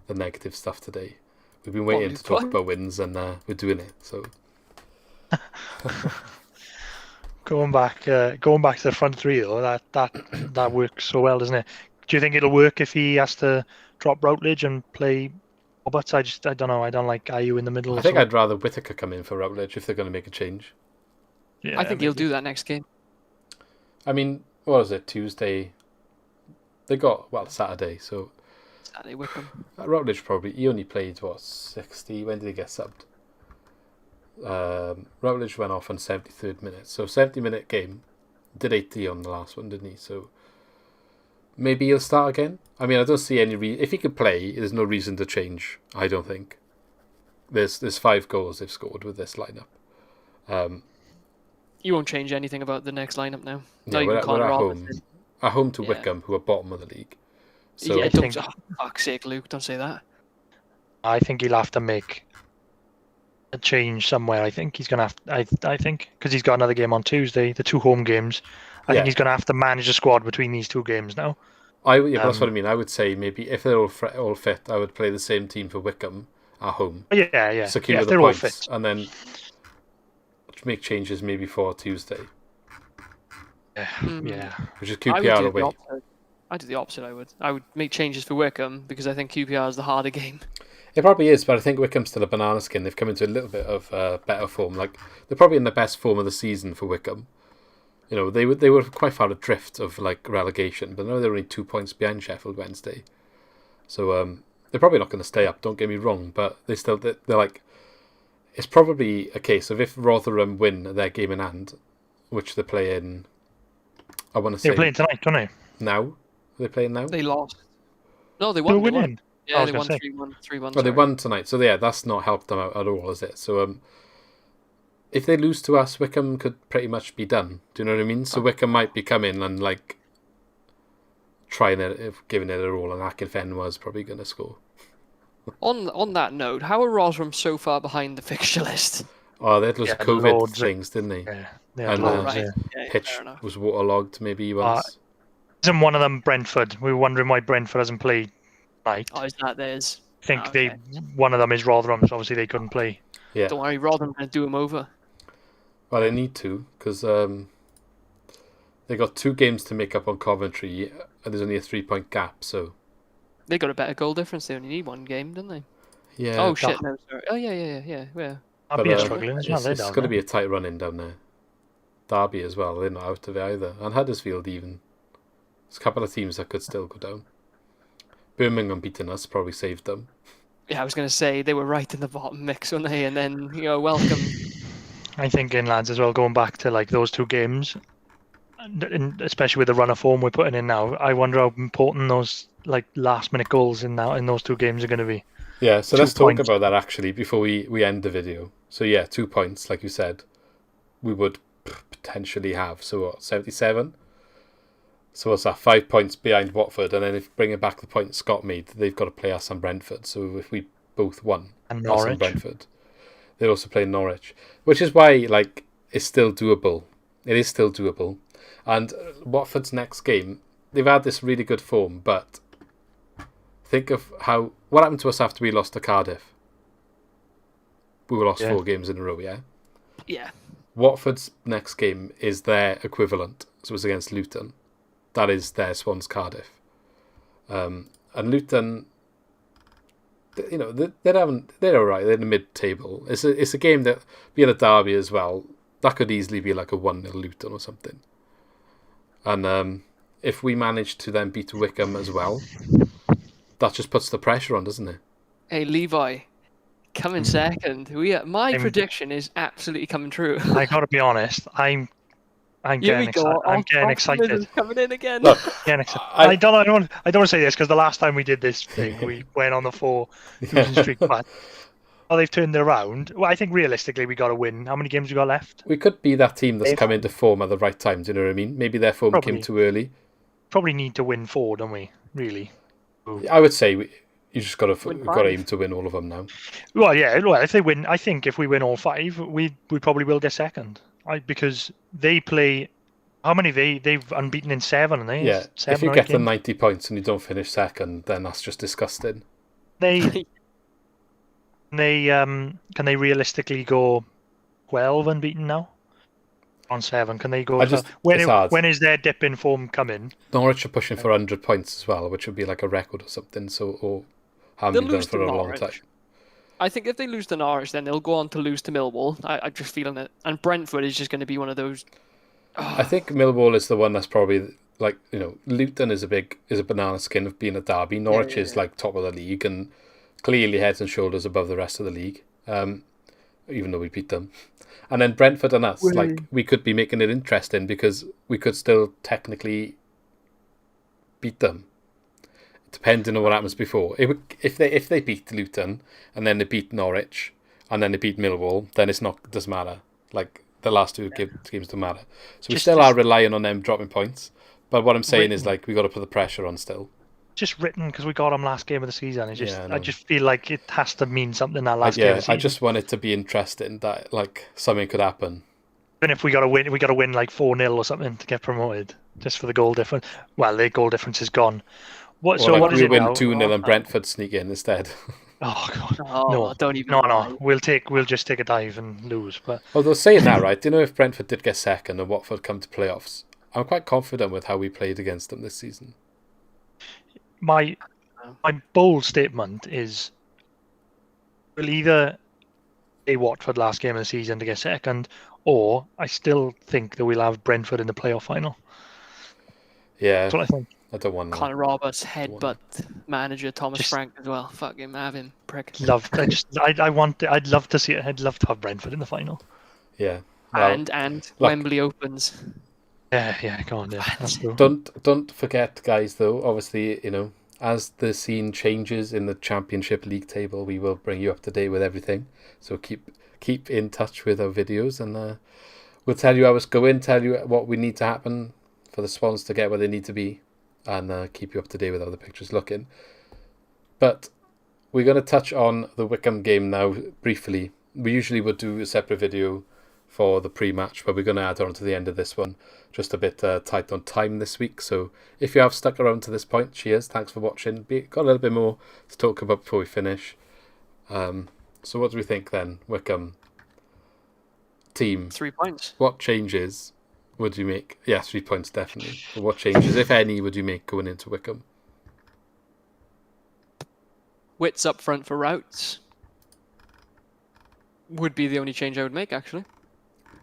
the negative stuff today. We've been waiting to talk about wins, and we're doing it. So going back to the front three though, that works so well, doesn't it? Do you think it'll work if he has to drop Routledge and play Roberts? I don't know. I don't like Ayew in the middle. I think I'd rather Whittaker come in for Routledge if they're going to make a change. Yeah, I think he'll do that next game. I mean, what was it? Tuesday. They got Saturday. So Saturday Wycombe. Routledge probably. He only played 60. When did he get subbed? Routledge went off on 73rd minute. So 70-minute game. Did 80 on the last one, didn't he? So maybe he'll start again. I mean, I don't see any reason. If he could play, there's no reason to change. I don't think. There's 5 goals they've scored with this lineup. You won't change anything about the next lineup now. Yeah, we're at home. At home to Wycombe, who are bottom of the league. So yeah, for fuck's sake, Luke, don't say that. I think he'll have to make a change somewhere. I think he's going to have I think, because he's got another game on Tuesday, the 2 home games. I think he's going to have to manage a squad between these 2 games now. That's what I mean. I would say maybe if they're all fit, I would play the same team for Wycombe at home. Yeah. Secure the points, and then make changes maybe for Tuesday. Yeah. Which is I would QPR do away. the opposite. I'd do the opposite. I would make changes for Wycombe because I think QPR is the harder game. It probably is, but I think Wycombe's still a banana skin. They've come into a little bit of better form. Like they're probably in the best form of the season for Wycombe. You know, they were quite far adrift of like relegation, but now they're only 2 points behind Sheffield Wednesday. So they're probably not going to stay up. Don't get me wrong, but they're like. It's probably a case of if Rotherham win their game in hand, which they're playing. I want to say They're playing tonight, don't they? now. Are they playing now? They lost. No, they They're won. They winning. won. Yeah, I was they gonna won say. 3-1. 3-1. Well, they won tonight, so yeah, that's not helped them out at all, is it? So if they lose to us, Wycombe could pretty much be done. Do you know what I mean? So Wycombe might be coming and like trying it, giving it a roll, and Akinfen was probably going to score. On that note, how are Rotherham so far behind the fixture list? Oh, they had loads of COVID loads of- things, didn't they? Yeah. And, Loads, right. yeah. Yeah, Pitch fair enough. was waterlogged maybe once. Isn't one of them Brentford? We were wondering why Brentford hasn't played tonight. Oh, is that theirs? I think okay. one of them is Rotherham, so obviously they couldn't play. Yeah. Don't worry, Rotherham going to do him over. Well, they need to, because they got 2 games to make up on Coventry, and there's only a 3-point gap, so... They got a better goal difference. They only need 1 game, don't they? Yeah. Oh, shit, no, sorry. Oh, yeah. I'd be struggling as well. They're It's down going to there. be a tight run in down there. Derby as well, they're not out of it either. And Huddersfield even. There's a couple of teams that could still go down. Birmingham beating us probably saved them. Yeah, I was going to say, they were right in the bottom mix, weren't they? And then, welcome. I think in lads as well, going back to like those 2 games, and especially with the run of form we're putting in now, I wonder how important those like last minute goals in those 2 games are going to be. Yeah, so 2 let's talk points. about that actually before we end the video. So yeah, 2 points, like you said, we would potentially have. So what, 77? So what's that, 5 points behind Watford, and then if bringing back the point Scott made, they've got to play us and Brentford. So if we both won, And us and Norwich. Brentford, they'll also play Norwich, which is why like it's still doable. It is still doable, and Watford's next game, they've had this really good form, but think of what happened to us after we lost to Cardiff. We were lost 4 games in a row, yeah. Yeah. Watford's next game is their equivalent, so it's against Luton. That is their Swans Cardiff. And Luton, they're all right. They're in the mid-table. It's a game that, being a derby as well, that could easily be like a 1-0 Luton or something. And if we manage to then beat Wycombe as well, that just puts the pressure on, doesn't it? Hey, Levi, coming second. My prediction is absolutely coming true. I got to be honest, I'm getting excited. I'm getting excited. Coming in again. Look, Getting excited. I don't want to say this because the last time we did this thing, we went on the 4 losing streak. But they've turned it around. Well, I think realistically we got to win. How many games we got left? we could be that team that's come into form at the right time. Do you know what I mean? Maybe their form came too early. Probably need to win 4, don't we? Really? I would say you just got to aim to win all of them now. Well, yeah. Well, if they win, I think if we win all 5, we probably will get second. Because they play. How many they've unbeaten in 7, and they Yeah. 7 If you or 8 get them games. 90 points and you don't finish second, then that's just disgusting. They can they realistically go 12 unbeaten now? On 7, can they go? It's hard. When is their dip in form coming? Norwich are pushing for 100 points as well, which would be like a record or something. Or haven't been done for a long time. I think if they lose to Norwich, then they'll go on to lose to Millwall. I'm just feeling it. And Brentford is just going to be one of those. I think Millwall is the one that's probably like, Luton is a banana skin of being a derby. Norwich is like top of the league and clearly heads and shoulders above the rest of the league, even though we beat them. And then Brentford and us, we could be making it interesting because we could still technically beat them, depending on what happens before. If they beat Luton and then they beat Norwich and then they beat Millwall, then it doesn't matter. Like the last 2 games don't matter. So we still are relying on them dropping points. But what I'm saying is like we got to put the pressure on still. Just written because we got them last game of the season. It's just, Yeah, I just feel like it has to mean something that last game of the season. I just want it to be interesting that like something could happen. Even if we got to win like 4-0 or something to get promoted, just for the goal difference. Well, their goal difference is gone. What is it win now? 2-0 and Brentford sneak in instead. Oh god, No, don't even. no. We'll just take a dive and lose. But Although saying that, right? Do you know if Brentford did get second and Watford come to playoffs, I'm quite confident with how we played against them this season. My bold statement is we'll either play Watford last game of the season to get second, or I still think that we'll have Brentford in the playoff final. Yeah, That's what I think. I don't want Connor Roberts headbutt manager Thomas Frank as well. Fuck him, have him, prick. I'd love to see it. I'd love to have Brentford in the final. Yeah, well, and Wembley opens. Yeah, go on, yeah. That's cool. Don't forget, guys. Though, obviously, as the scene changes in the Championship League table, we will bring you up to date with everything. So keep in touch with our videos, and we'll tell you how it's going, tell you what we need to happen for the Swans to get where they need to be, and keep you up to date with how the picture's looking. But we're going to touch on the Wycombe game now briefly. We usually would do a separate video for the pre-match, but we're going to add on to the end of this one. Just a bit tight on time this week. So if you have stuck around to this point, cheers. Thanks for watching. Got a little bit more to talk about before we finish. So what do we think then? Wycombe team. 3 points. What changes would you make? Yeah, 3 points definitely. But what changes, if any, would you make going into Wycombe? Wits up front for routes. Would be the only change I would make, actually.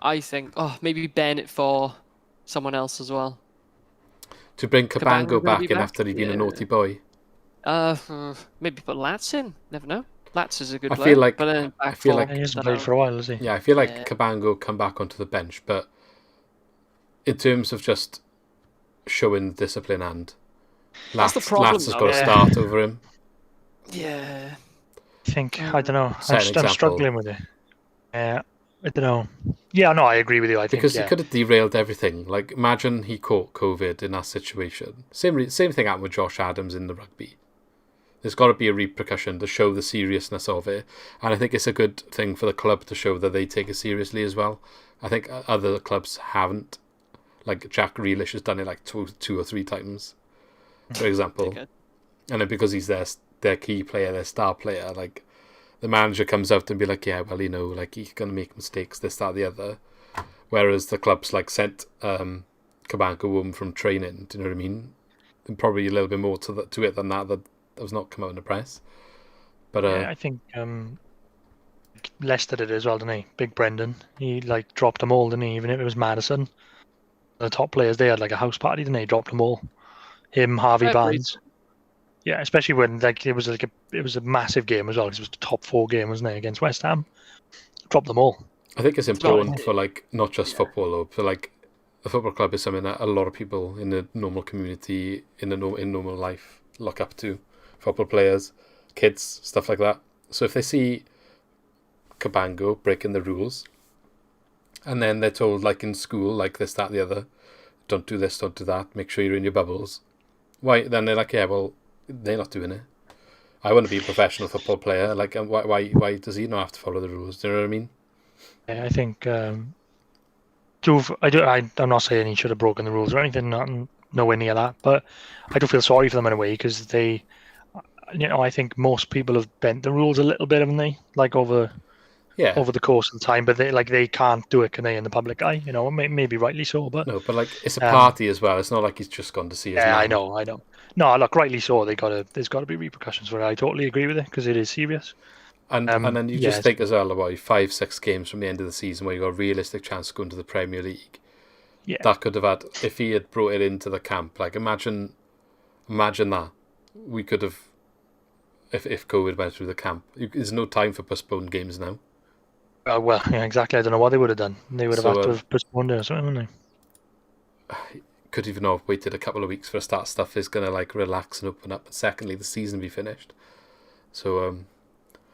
I think, maybe Bennett for someone else as well. To bring Cabango back in back? after he'd been a naughty boy. Maybe put Lats in. Never know. Lats is a good I player. feel like he hasn't played for a while, has he? Yeah, I feel like Cabango come back onto the bench, but in terms of just showing discipline and Lats has got to start over him. Yeah. I don't know. I'm struggling with it. I don't know. Yeah, no, I agree with you. Because he could have derailed everything. Like, imagine he caught COVID in that situation. Same thing happened with Josh Adams in the rugby. There's got to be a repercussion to show the seriousness of it. And I think it's a good thing for the club to show that they take it seriously as well. I think other clubs haven't. Like, Jack Grealish has done it like two or three times, for example. And then because he's their key player, their star player, like, the manager comes out and be like, yeah, well, like, he's going to make mistakes, this, that, the other. Whereas the clubs, like, sent Cabango home from training, do you know what I mean? And probably a little bit more to it than that has not come out in the press. But I think Leicester did it as well, didn't he? Big Brendan. He, like, dropped them all, didn't he? Even if it was Madison. The top players, they had, like, a house party, didn't they? He dropped them all. Him, Harvey Barnes. Yeah, especially when it was a massive game as well, because it was the top 4 game, wasn't it, against West Ham? Dropped them all. I think it's important for, like, not just football though, but like a football club is something that a lot of people in the normal community, in normal life, look up to. Football players, kids, stuff like that. So if they see Cabango breaking the rules, and then they're told, like in school, like this, that, the other, don't do this, don't do that, make sure you're in your bubbles. Why? Then they're like, yeah, well, they're not doing it. I want to be a professional football player. Like, why does he not have to follow the rules? Do you know what I mean? Yeah, I think I'm not saying he should have broken the rules or anything, nowhere near that. But I do feel sorry for them in a way, because they, I think most people have bent the rules a little bit, haven't they? Like over the course of the time, but they can't do it, can they, in the public eye? Maybe rightly so, but no, but like it's a party as well. It's not like he's just gone to see his man. I know. No, look, rightly so. There's got to be repercussions for it. I totally agree with it, because it is serious. And then you just think as well about 5-6 games from the end of the season where you got a realistic chance of going to the Premier League. Yeah, that could have had, if he had brought it into the camp. Like, imagine that we could have, if COVID went through the camp. There's no time for postponed games now. Well, yeah, exactly. I don't know what they would have done. They would have had to have postponed it or something, wouldn't they? Could even have waited a couple of weeks for a start. Stuff is going to, like, relax and open up. And secondly, the season be finished. So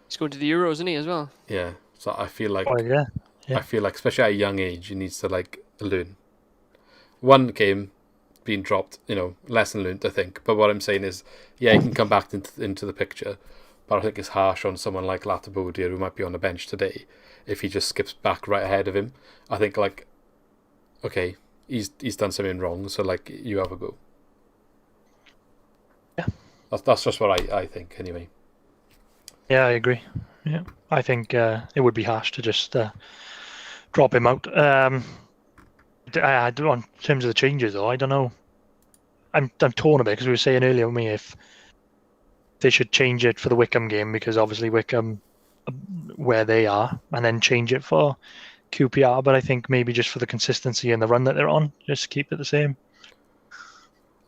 he's going to the Euros, isn't he, as well? Yeah. So I feel like I feel like, especially at a young age, he needs to, like, learn. One game being dropped, lesson learned, I think. But what I'm saying is, yeah, he can come back into the picture. But I think it's harsh on someone like Latabodia, who might be on the bench today, if he just skips back right ahead of him. I think, like, okay, he's done something wrong, so, like, you have a go. Yeah. That's just what I think, anyway. Yeah, I agree. Yeah, I think it would be harsh to just drop him out. I do on terms of the changes though. I don't know. I'm torn a bit because we were saying earlier, me if they should change it for the Wycombe game because obviously Wycombe where they are, and then change it for QPR. But I think maybe just for the consistency and the run that they're on, just keep it the same.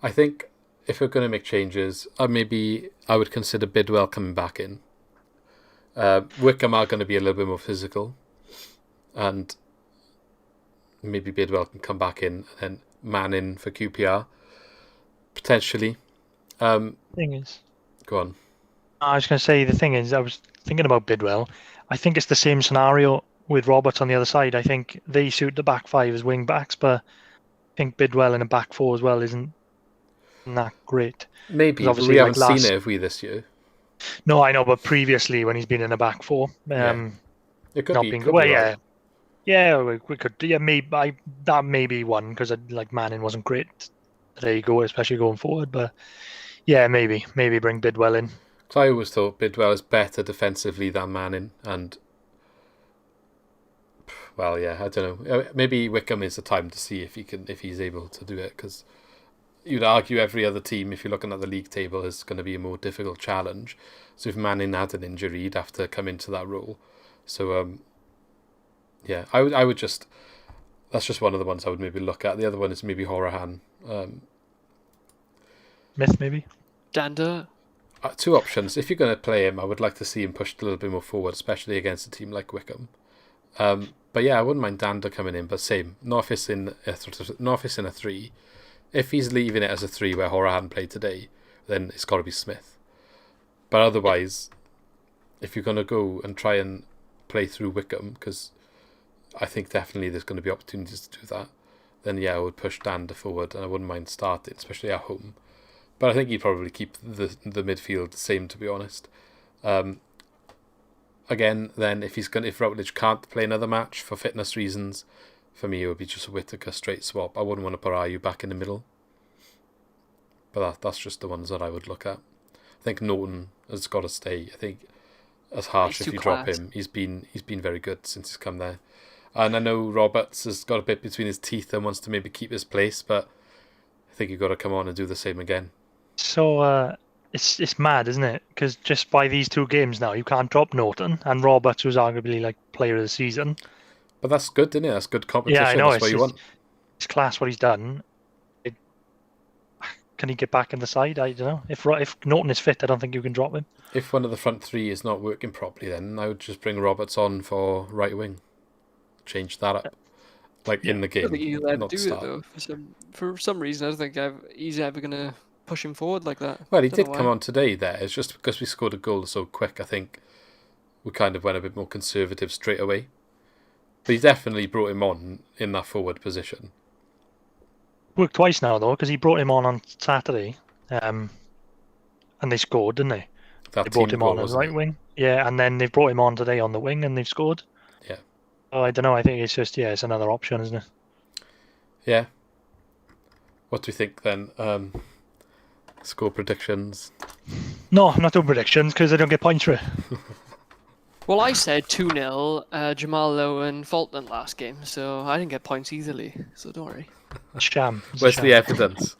I think if we're going to make changes, maybe I would consider Bidwell coming back in. Wycombe are going to be a little bit more physical, and maybe Bidwell can come back in and then man in for QPR potentially. Thing is, go on. I was going to say the thing is, I was thinking about Bidwell. I think it's the same scenario with Roberts on the other side. I think they suit the back five as wing backs, but I think Bidwell in a back four as well isn't that great. Maybe, but we haven't seen it, have we, this year? No, I know, but previously when he's been in a back four, it could not be. being Could well, be yeah, right. yeah, we could, yeah, maybe that may be one because like Manning wasn't great. There you go, especially going forward, but yeah, maybe bring Bidwell in. So I always thought Bidwell is better defensively than Manning, and well, yeah, I don't know. Maybe Wycombe is the time to see if he's able to do it, because you'd argue every other team, if you're looking at the league table, is going to be a more difficult challenge. So if Manning had an injury, he'd have to come into that role. So yeah, I would just. That's just one of the ones I would maybe look at. The other one is maybe Horahan. Myth maybe. Dander. Two options. If you're going to play him, I would like to see him pushed a little bit more forward, especially against a team like Wycombe. But yeah, I wouldn't mind Dander coming in, but same. Not if it's in a 3. If he's leaving it as a 3 where Horahan played today, then it's got to be Smith. But otherwise, if you're going to go and try and play through Wycombe, because I think definitely there's going to be opportunities to do that, then yeah, I would push Dander forward, and I wouldn't mind starting, especially at home. But I think he'd probably keep the midfield the same, to be honest. Again, then if Routledge can't play another match for fitness reasons, for me it would be just a Whittaker straight swap. I wouldn't want to put Ayew back in the middle. But that's just the ones that I would look at. I think Norton has got to stay. I think as harsh if you drop him, he's been very good since he's come there. And I know Roberts has got a bit between his teeth and wants to maybe keep his place, but I think you've got to come on and do the same again. So it's mad, isn't it? Because just by these 2 games now, you can't drop Norton, and Roberts was arguably like player of the season. But that's good, isn't it? That's good competition. Yeah, I know. That's what you want. It's class what he's done. Can he get back in the side? I don't know. If Norton is fit, I don't think you can drop him. If one of the front 3 is not working properly, then I would just bring Roberts on for right wing. Change that up, in the game. I think he'll ever do start. it though. For some reason, I don't think he's ever gonna push him forward like that. Well, he did come on today. There, it's just because we scored a goal so quick. I think we kind of went a bit more conservative straight away. But he definitely brought him on in that forward position. Worked twice now though, because he brought him on Saturday, and they scored, didn't they? They brought him on as right wing. Yeah, and then they've brought him on today on the wing, and they've scored. Yeah. Oh, I don't know. I think it's just it's another option, isn't it? Yeah. What do you think then? Score predictions? No, I'm not doing predictions because I don't get points for it. Well, I said 2-0 Jamal Lowe and Fulton last game, so I didn't get points easily, so don't worry. Sham. Where's the evidence?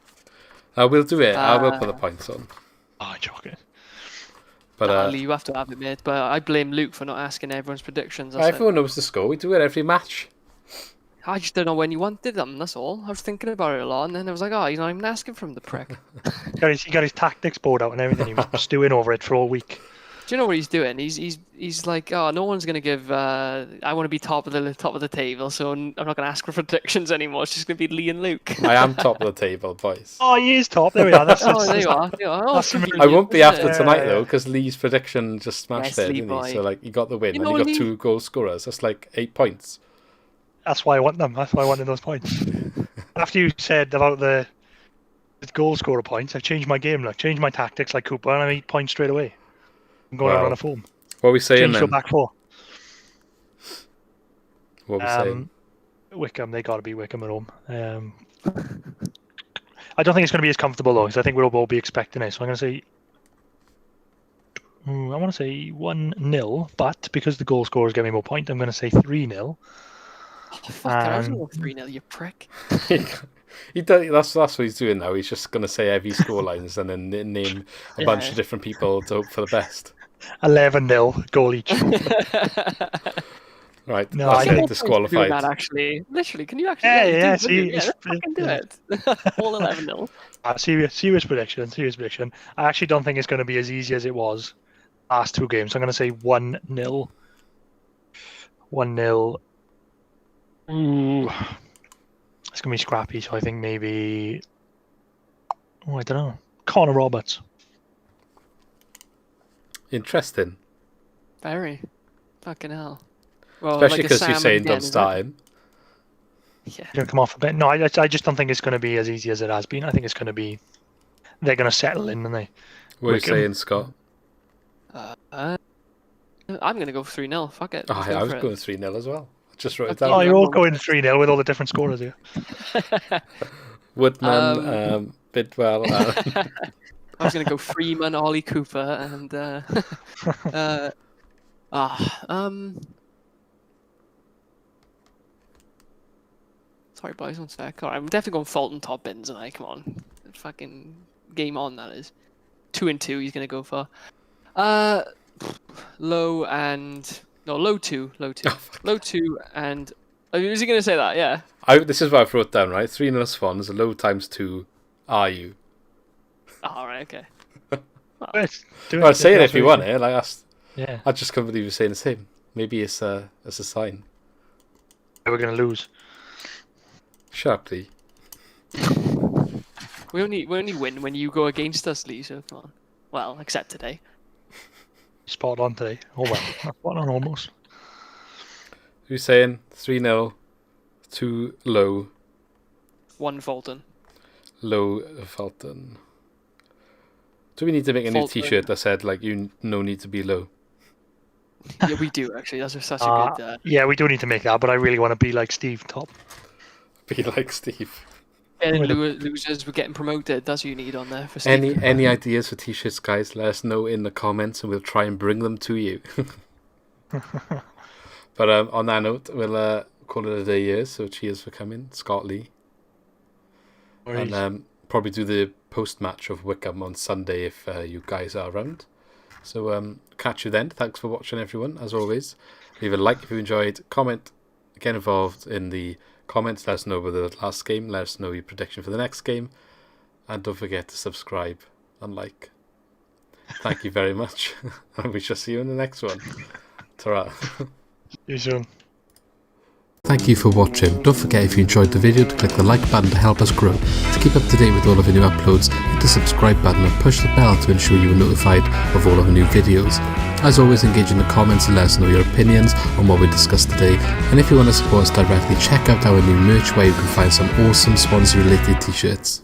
We'll do it. I will put the points on. Oh, I'm joking. But you have to have it, mate. But I blame Luke for not asking everyone's predictions. Everyone knows the score. We do it every match. I just don't know when you wanted them, that's all. I was thinking about it a lot, and then I was like, oh, you're not even asking from the prick. He got his tactics board out and everything. He was stewing over it for all week. Do you know what he's doing? He's like, oh, no one's gonna give. I want to be top of the table, so I'm not gonna ask for predictions anymore. It's just gonna be Lee and Luke. I am top of the table, boys. Oh, he is top. There we are. There you are. Oh, I won't be after tonight though, because Lee's prediction just smashed it, didn't boy. he? So you got the win, and you got 2 goal scorers. That's 8 points. That's why I want them. That's why I wanted those points. After you said about the goal scorer points, I've changed my game. Changed my tactics like Cooper, and I'm 8 points straight away. I'm going to run a form. What are we saying then? Back 4. What are we saying? Wycombe, they got to be Wycombe at home. I don't think it's going to be as comfortable though, because I think we'll all be expecting it. So I'm going to say, I want to say 1-0, but because the goal scorers give me more point, I'm going to say 3-0. Oh, fuck it, I was going to go 3-0, you prick. He does, that's what he's doing now. He's just going to say heavy score lines and then name a bunch of different people to hope for the best. 11-0, goal each. Right, No, that's I think disqualified. That, actually. Literally, can you actually... fucking do it. All 11-0. Serious prediction. I actually don't think it's going to be as easy as it was last two games. I'm going to say 1-0. 1-0. Ooh. It's going to be scrappy, so I think maybe... Oh, I don't know. Connor Roberts. Interesting. Very. Fucking hell. Well, especially because you're saying don't start him. Yeah. You're going to come off a bit. No, I just don't think it's going to be as easy as it has been. I think it's going to be... They're going to settle in, aren't they? What are you saying, Scott? I'm going to go 3-0. Fuck it. Oh, I was going 3-0 as well. I just wrote it down. Oh, you're all going 3-0 with all the different scorers here. Woodman, Bidwell. I was going to go Freeman, Ollie Cooper, and... Sorry, boys, one sec. All right, I'm definitely going Fulton top bins, and come on. Fucking game on, that is. 2-2 he's going to go for. Low 2. Low 2 and... is he going to say that? Yeah. This is what I wrote down, right? 3-0 Swans, low times 2, are you? All right, okay. Well, say it if you want it. Like, yeah. I just can't believe you're saying the same. Maybe it's a sign. We're going to lose. Sharply. We only win when you go against us, Lee, so come on. Well, except today. Spot on today. Oh well, spot on almost. Who's saying 3-0, 2 low. 1 Fulton. Low Fulton. Do we need to make a new T-shirt that said like no need to be low? Yeah, we do actually. That's such a good. Yeah, we do need to make that, but I really want to be like Steve top. Be like Steve. Getting losers, we're getting promoted. That's what you need on there for Steve. Any ideas for T-shirts, guys? Let us know in the comments, and we'll try and bring them to you. But on that note, we'll call it a day here. So cheers for coming, Scott Lee. And probably do the post-match of Wycombe on Sunday if you guys are around. So catch you then. Thanks for watching, everyone. As always, leave a like if you enjoyed. Comment. Get involved in the comments. Let us know about the last game. Let us know your prediction for the next game. And don't forget to subscribe and like. Thank you very much. And we shall see you in the next one. Ta-ra. See you soon. Thank you for watching. Don't forget, if you enjoyed the video, to click the like button to help us grow. To keep up to date with all of our new uploads, hit the subscribe button and push the bell to ensure you are notified of all of our new videos. As always, engage in the comments and let us know your opinions on what we discussed today. And if you want to support us directly, check out our new merch where you can find some awesome Swansea related t-shirts.